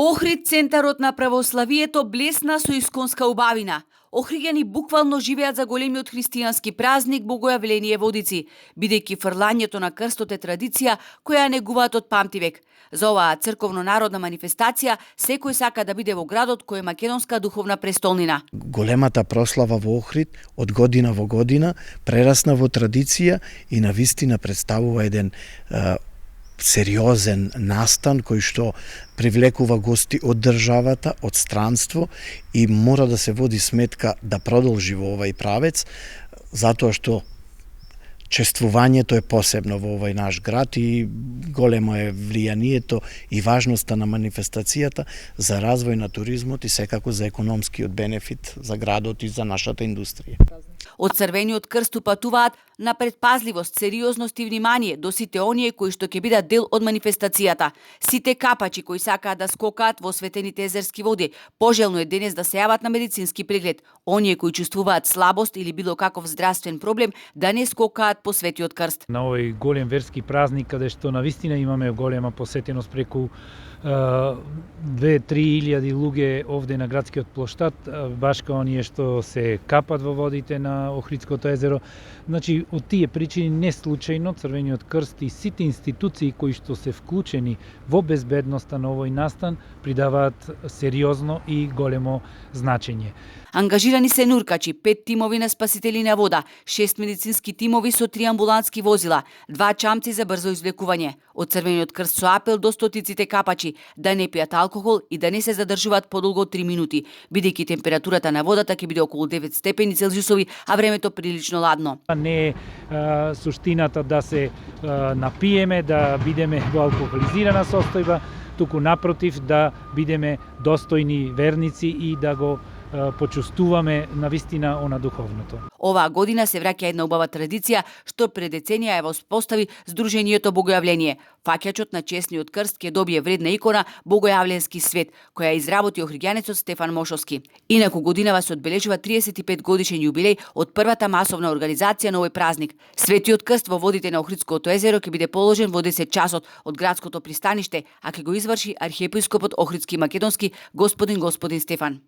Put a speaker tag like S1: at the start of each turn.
S1: Охрид, центарот на православието, блесна со исконска убавина. Охриѓани буквално живеат за големиот христијански празник Богојавление Водици, бидејќи фрлањето на крстот е традиција која ја негуваат од памтивек. За оваа црковно-народна манифестација секој сака да биде во градот кој е македонска духовна престолнина.
S2: Големата прослава во Охрид од година во година прерасна во традиција и навистина представува еден сериозен настан кој што привлекува гости од државата, од странство и мора да се води сметка да продолжи во овај правец, затоа што чествувањето е посебно во овај наш град и големо е влијанието и важноста на манифестацијата за развој на туризмот и секако за економскиот бенефит за градот и за нашата индустрија.
S1: Од Црвениот крст упатуваат на предпазливост, сериозност и внимание до сите оние кои што ќе бидат дел од манифестацијата. Сите капачи кои сакаат да скокаат во светените езерски води, пожелно е денес да се јават на медицински преглед. Оние кои чувствуваат слабост или било каков здравствен проблем да не скокаат по Светиот крст.
S3: На овој голем верски празник каде што навистина имаме голема посетеност преку 2-3 илјади луѓе овде на градскиот плоштад, баш као оние што се капат во водите на Охридското езеро. Значи, од тие причини не случајно Црвениот крст и сите институции кои што се вклучени во безбедноста на овој настан придаваат сериозно и големо значење.
S1: Ангажирани се нуркачи, 5 тимови на спасители на вода, 6 медицински тимови со 3 амбулантски возила, 2 чамци за брзо извлекување. Од Црвениот крст со апел до стотиците капачи да не пијат алкохол и да не се задржуваат подолго од 3 минути, бидејќи температурата на водата ќе биде околу 9 степени Целзиусови, а времето прилично ладно.
S3: Не е суштината да се напиеме, да бидеме во алкохолизирана состојба, туку напротив да бидеме достојни верници и да го почувствуваме навистина она духовното.
S1: Оваа година се враќа една убава традиција што пред деценија ја воспостави Сдруженијето Богојавление. Фаќачот на честниот крст ќе добие вредна икона Богојавленски свет, која изработи охриѓанецот Стефан Мошовски. Инаку годинава се одбележува 35 годишен јубилеј од првата масовна организација на овој празник. Светиот крст во водите на Охридското езеро ќе биде положен во 10 часот од градското пристаниште, а ќе го изврши архиепископот Охридски и Македонски господин Стефан.